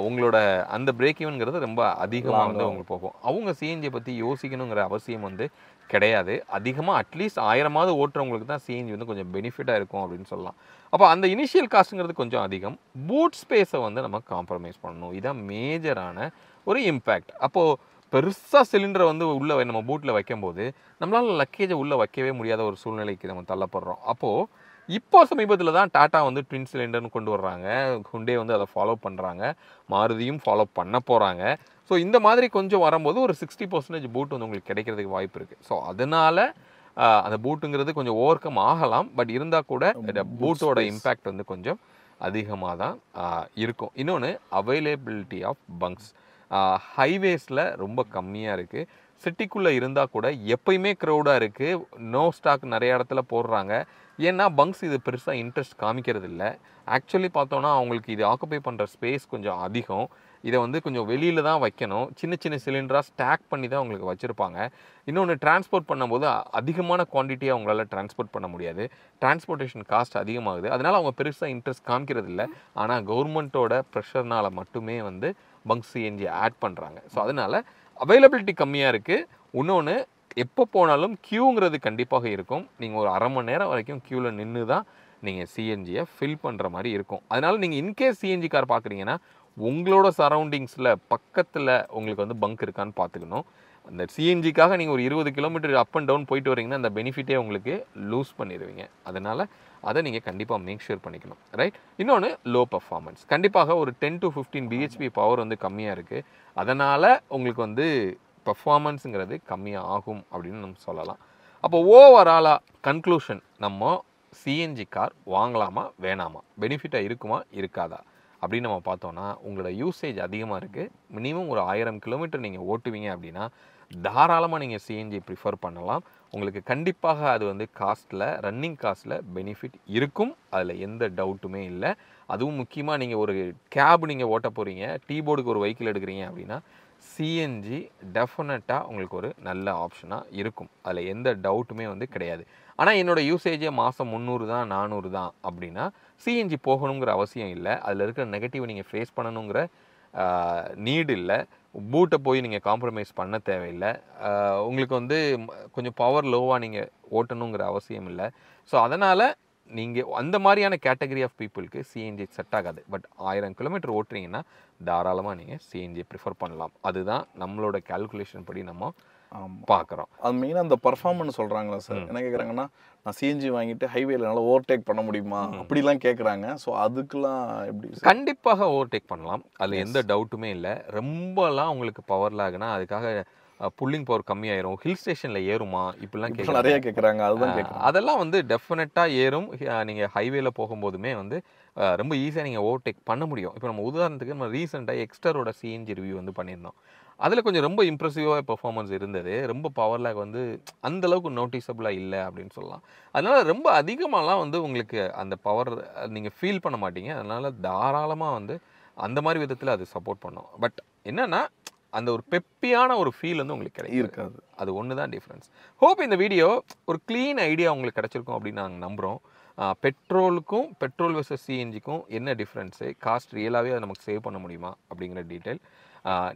உங்களோட அந்த பிரேக் ஈவன்கிறது ரொம்ப அதிகமாக வந்து உங்களுக்கு போகும். அவங்க சிஎன்ஜியை பற்றி யோசிக்கணுங்கிற அவசியம் வந்து கிடையாது. அதிகமாக அட்லீஸ்ட் 1000மாவது ஓட்டுறவங்களுக்கு தான் சிஎன்ஜி வந்து கொஞ்சம் பெனிஃபிட்டாக இருக்கும் அப்படின்னு சொல்லலாம். அப்போ அந்த இனிஷியல் காஸ்ட்டுங்கிறது கொஞ்சம் அதிகம். பூட் ஸ்பேஸை வந்து நம்ம காம்ப்ரமைஸ் பண்ணணும். இதுதான் மேஜரான ஒரு இம்பேக்ட். அப்போது பெருசாக சிலிண்டரை வந்து உள்ளே நம்ம பூட்டில் வைக்கும்போது நம்மளால் லக்கேஜை உள்ளே வைக்கவே முடியாத ஒரு சூழ்நிலைக்கு நம்ம தள்ளப்படுறோம். அப்போது இப்போ சமீபத்தில் தான் டாட்டா வந்து ட்வின் சிலிண்டர்னு கொண்டு வர்றாங்க. ஹுண்டே வந்து அதை ஃபாலோ பண்ணுறாங்க. மாருதியும் ஃபாலோ பண்ண போகிறாங்க. ஸோ இந்த மாதிரி கொஞ்சம் வரும்போது ஒரு 60% பூட் வந்து உங்களுக்கு கிடைக்கிறதுக்கு வாய்ப்பு இருக்குது. ஸோ அதனால் அந்த பூட்டுங்கிறது கொஞ்சம் ஓவர் கம் ஆகலாம். பட் இருந்தால் கூட பூட்டோட இம்பேக்ட் வந்து கொஞ்சம் அதிகமாக தான் இருக்கும். இன்னொன்று அவைலபிலிட்டி ஆஃப் பங்க்ஸ் ஹைவேஸில் ரொம்ப கம்மியாக இருக்குது. சிட்டிக்குள்ளே இருந்தால் கூட எப்பயுமே க்ரௌடாக இருக்குது. நோ ஸ்டாக் நிறைய இடத்துல போடுறாங்க. ஏன்னா பங்க்ஸ் இது பெருசாக இன்ட்ரெஸ்ட் காமிக்கிறது இல்லை. ஆக்சுவலி பார்த்தோன்னா அவங்களுக்கு இது ஆக்குபை பண்ணுற ஸ்பேஸ் கொஞ்சம் அதிகம். இதை வந்து கொஞ்சம் வெளியில் தான் வைக்கணும். சின்ன சின்ன சிலிண்டராக ஸ்டாக் பண்ணி தான் அவங்களுக்கு வச்சுருப்பாங்க. இன்னொன்று டிரான்ஸ்போர்ட் பண்ணும்போது அதிகமான குவான்டிட்டியாக அவங்களால டிரான்ஸ்போர்ட் பண்ண முடியாது. டிரான்ஸ்போர்ட்டேஷன் காஸ்ட் அதிகமாகுது. அதனால் அவங்க பெருசாக இன்ட்ரெஸ்ட் காமிக்கிறது இல்லை. ஆனால் கவர்மெண்ட்டோட ப்ரெஷர்னால் மட்டுமே வந்து பங்க் சிஎன்ஜி ஆட் பண்ணுறாங்க. ஸோ அதனால் அவைலபிலிட்டி கம்மியாக இருக்குது. இன்னொன்று எப்போ போனாலும் க்யூங்கிறது கண்டிப்பாக இருக்கும். நீங்கள் ஒரு அரை மணி நேரம் வரைக்கும் க்யூவில் நின்று தான் நீங்கள் சிஎன்ஜியை ஃபில் பண்ணுற மாதிரி இருக்கும். அதனால் நீங்கள் இன்கேஸ் சிஎன்ஜி கார் பார்க்குறீங்கன்னா உங்களோட சரௌண்டிங்ஸில் பக்கத்தில் உங்களுக்கு வந்து பங்க் இருக்கான்னு பார்த்துக்கணும். அந்த சிஎன்ஜிக்காக நீங்கள் ஒரு 20 கிலோமீட்டர் அப் அண்ட் டவுன் போயிட்டு வரீங்கன்னா அந்த பெனிஃபிட்டே உங்களுக்கு லூஸ் பண்ணிடுவீங்க. அதனால் அதை நீங்கள் கண்டிப்பாக மேக் ஷூர் பண்ணிக்கணும், ரைட்? இன்னொன்று லோ பர்ஃபார்மன்ஸ். கண்டிப்பாக ஒரு 10 to 15 பிஹெச்பி பவர் வந்து கம்மியாக இருக்குது. அதனால் உங்களுக்கு வந்து பர்ஃபார்மன்ஸுங்கிறது கம்மியாக ஆகும் அப்படின்னு நம்ம சொல்லலாம். அப்போ ஓவராலாக கன்க்ளூஷன், நம்ம சிஎன்ஜி கார் வாங்கலாமா வேணாமா, பெனிஃபிட்டாக இருக்குமா இருக்காதா அப்படின்னு நம்ம பார்த்தோன்னா, உங்களோட யூசேஜ் அதிகமாக இருக்குது. மினிமம் ஒரு 1000 கிலோமீட்டர் நீங்கள் ஓட்டுவீங்க அப்படின்னா தாராளமாக நீங்கள் சிஎன்ஜி ப்ரிஃபர் பண்ணலாம். உங்களுக்கு கண்டிப்பாக அது வந்து காஸ்ட்டில், ரன்னிங் காஸ்ட்டில் பெனிஃபிட் இருக்கும். அதில் எந்த டவுட்டுமே இல்லை. அதுவும் முக்கியமாக நீங்கள் ஒரு கேப் நீங்கள் ஓட்ட போகிறீங்க, டீ போர்டுக்கு ஒரு வெஹிக்கிள் எடுக்கிறீங்க அப்படின்னா சிஎன்ஜி டெஃபினட்டாக உங்களுக்கு ஒரு நல்ல ஆப்ஷனாக இருக்கும். அதில் எந்த டவுட்டுமே வந்து கிடையாது. ஆனால் என்னோடய யூசேஜே மாதம் 300 தான் 400 தான் அப்படின்னா சிஎன்ஜி போகணுங்கிற அவசியம் இல்லை. அதில் இருக்கிற நெகட்டிவ் நீங்கள் ஃபேஸ் பண்ணணுங்கிற நீடு இல்லை. பூட்டை போய் நீங்கள் காம்ப்ரமைஸ் பண்ண தேவையில்லை. உங்களுக்கு வந்து கொஞ்சம் பவர் லோவாக நீங்கள் ஓட்டணுங்கிற அவசியம் இல்லை. ஸோ அதனால் நீங்கள் அந்த மாதிரியான கேட்டகரி ஆஃப் பீப்புளுக்கு சிஎன்ஜி செட் ஆகாது. பட் 1000 கிலோமீட்டர் ஓட்டுறீங்கன்னா தாராளமாக நீங்கள் சிஎன்ஜி ப்ரிஃபர் பண்ணலாம். அதுதான் நம்மளோட கால்குலேஷன் படி நம்ம பார்க்குறோம். அது மெயினாக அந்த பர்ஃபார்மன்ஸ் சொல்கிறாங்களா சார்? என்ன கேட்குறாங்கன்னா, நான் சிஎன்ஜி வாங்கிட்டு ஹைவேல என்னால் ஓவர்டேக் பண்ண முடியுமா அப்படிலாம் கேட்குறாங்க. ஸோ அதுக்கெல்லாம் எப்படி? கண்டிப்பாக ஓவர்டேக் பண்ணலாம். அதில் எந்த டவுட்டுமே இல்லை. ரொம்பலாம் உங்களுக்கு பவர் லாக்னா அதுக்காக புல்லிங் பவர் கம்மியாயிரும், ஹில் ஸ்டேஷனில் ஏறுமா இப்படிலாம் நிறைய கேட்குறாங்க. அதுதான் கேட்குறாங்க. அதெல்லாம் வந்து டெஃபினட்டாக ஏறும். நீங்கள் ஹைவேல போகும்போதுமே வந்து ரொம்ப ஈஸியாக நீங்கள் ஓவர்டேக் பண்ண முடியும். இப்போ நம்ம உதாரணத்துக்கு நம்ம ரீசெண்டாக எக்ஸ்டரோட சிஎன்ஜி ரிவ்யூ வந்து பண்ணியிருந்தோம். அதில் கொஞ்சம் ரொம்ப இம்ப்ரெசிவாக பெர்ஃபார்மன்ஸ் இருந்தது. ரொம்ப பவர் லேக் வந்து அந்தளவுக்கு நோட்டிசபிளாக இல்லை அப்படின்னு சொல்லலாம். அதனால் ரொம்ப அதிகமாகலாம் வந்து உங்களுக்கு அந்த பவர் நீங்கள் ஃபீல் பண்ண மாட்டீங்க. அதனால் தாராளமாக வந்து அந்த மாதிரி விதத்தில் அது சப்போர்ட் பண்ணும். பட் என்னென்னா அந்த ஒரு பெப்பியான ஒரு ஃபீல் வந்து உங்களுக்கு இருக்காது. அது ஒன்று தான் டிஃப்ரென்ஸ். ஹோப் இந்த வீடியோ ஒரு க்ளீன் ஐடியா உங்களுக்கு கிடச்சிருக்கும் அப்படின்னு நாங்கள் நம்புகிறோம். பெட்ரோலுக்கும் பெட்ரோல் வெர்சஸ் சிஎன்ஜிக்கும் என்ன டிஃப்ரென்ஸு, காஸ்ட் ரியலாகவே அதை நமக்கு சேவ் பண்ண முடியுமா அப்படிங்கிற டீட்டெயில்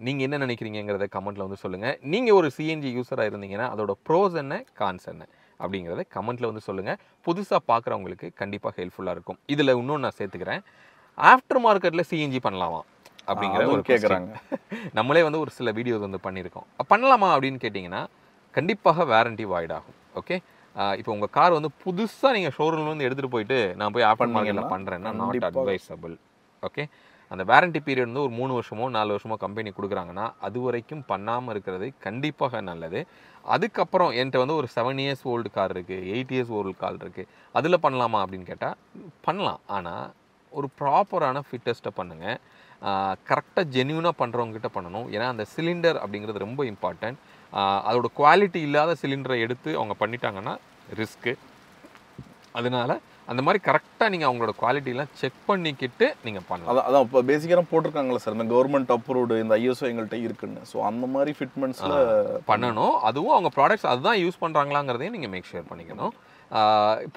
நீங்கள் என்ன நினைக்கிறீங்கிறத கமெண்ட்டில் வந்து சொல்லுங்கள். நீங்கள் ஒரு சிஎன்ஜி யூஸராக இருந்தீங்கன்னா அதோட ப்ரோஸ் என்ன, கான்ஸ் என்ன அப்படிங்கிறத கமெண்ட்டில் வந்து சொல்லுங்கள். புதுசாக பார்க்குறவங்களுக்கு கண்டிப்பாக ஹெல்ப்ஃபுல்லாக இருக்கும். இதில் இன்னொன்று நான் சேர்த்துக்கிறேன், ஆஃப்டர் மார்க்கெட்டில் சிஎன்ஜி பண்ணலாமா அப்படிங்கிற ஒரு கேட்குறாங்க. நம்மளே வந்து ஒரு சில வீடியோஸ் வந்து பண்ணியிருக்கோம். பண்ணலாமா அப்படின்னு கேட்டிங்கன்னா கண்டிப்பாக வாரண்டி வாய்ட் ஆகும். ஓகே, இப்போ உங்கள் கார் வந்து புதுசாக நீங்கள் ஷோரூம்லேருந்து எடுத்துகிட்டு போயிட்டு நான் போய் ஆஃப்டர் மார்க்கெட்டில் பண்ணுறேன்னா நாட் அட்வைசபிள். ஓகே, அந்த வாரண்டி பீரியட் வந்து ஒரு 3 வருஷமோ 4 வருஷமோ கம்பெனி கொடுக்குறாங்கன்னா அது வரைக்கும் பண்ணாமல் இருக்கிறது கண்டிப்பாக நல்லது. அதுக்கப்புறம் என்கிட்ட வந்து ஒரு 7 இயர்ஸ் ஓல்டு கார் இருக்குது, 8 இயர்ஸ் ஓல்டு கார் இருக்குது, அதில் பண்ணலாமா அப்படின்னு கேட்டால் பண்ணலாம். ஆனால் ஒரு ப்ராப்பரான ஃபிட் டெஸ்ட்டை பண்ணுங்கள். கரெக்டாக ஜென்யூனாக பண்ணுறவங்ககிட்ட பண்ணணும். ஏன்னா அந்த சிலிண்டர் அப்படிங்கிறது ரொம்ப இம்பார்ட்டன்ட். அதோட குவாலிட்டி இல்லாத சிலிண்டரை எடுத்து அவங்க பண்ணிட்டாங்கன்னா ரிஸ்க்கு. அதனால அந்த மாதிரி கரெக்டாக நீங்கள் அவங்களோட குவாலிட்டிலாம் செக் பண்ணிக்கிட்டு நீங்கள் பண்ணலாம். அதான் இப்போ பேசிக்காக போட்டிருக்காங்களா சார், இந்த கவர்மெண்ட் அப்ரூவ்டு இந்த ஐஎஸ்ஓ எங்கள்கிட்ட இருக்குன்னு. ஸோ அந்த மாதிரி ஃபிட்மெண்ட்ஸில் பண்ணணும். அதுவும் அவங்க ப்ராடக்ட்ஸ் அதுதான் யூஸ் பண்ணுறாங்களாங்கிறதையும் நீங்கள் மேக் ஷூர் பண்ணிக்கணும்.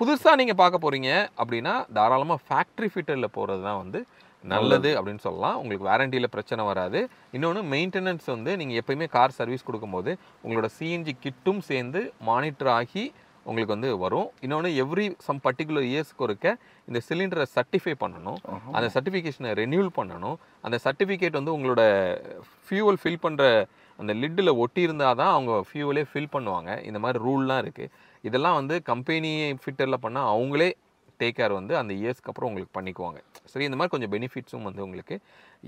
புதுசாக நீங்கள் பார்க்க போகிறீங்க அப்படின்னா தாராளமாக ஃபேக்ட்ரி ஃபிட்டரில் போகிறது தான் வந்து நல்லது அப்படின்னு சொல்லலாம். உங்களுக்கு வாரண்டியில் பிரச்சனை வராது. இன்னொன்று மெயின்டெனன்ஸ் வந்து நீங்கள் எப்பயுமே கார் சர்வீஸ் கொடுக்கும்போது உங்களோட சிஎன்ஜி கிட்டும் சேர்ந்து மானிட்டர் ஆகி உங்களுக்கு வந்து வரும். இன்னொன்று எவ்ரி சம் பர்டிகுலர் இயர்ஸ்க்கு ஒருக்க இந்த சிலிண்டரை சர்டிஃபை பண்ணணும். அந்த சர்டிஃபிகேஷனை ரெனியூல் பண்ணணும். அந்த சர்டிஃபிகேட் வந்து உங்களோட ஃபியூவல் ஃபில் பண்ணுற அந்த லிட்டில் ஒட்டி இருந்தால் தான் அவங்க ஃபியூவலே ஃபில் பண்ணுவாங்க. இந்த மாதிரி ரூல்லாம் இருக்குது. இதெல்லாம் வந்து கம்பெனி ஃபிட்டரில் பண்ணால் அவங்களே டேக் கேர் வந்து அந்த இயர்ஸ்க்கு அப்புறம் உங்களுக்கு பண்ணிக்குவாங்க. சரி, இந்த மாதிரி கொஞ்சம் பெனிஃபிட்ஸும் வந்து உங்களுக்கு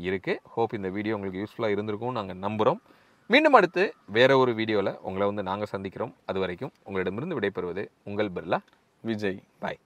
இருக்குது. ஹோப் இந்த வீடியோ உங்களுக்கு யூஸ்ஃபுல்லாக இருந்திருக்கும் நாங்கள் நம்புகிறோம். மீண்டும் அடுத்து வேற ஒரு வீடியோவில் உங்களை வந்து நாங்கள் சந்திக்கிறோம். அது வரைக்கும் உங்களிடமிருந்து விடைபெறுவது உங்கள் பிர்லா விஜய். பாய்.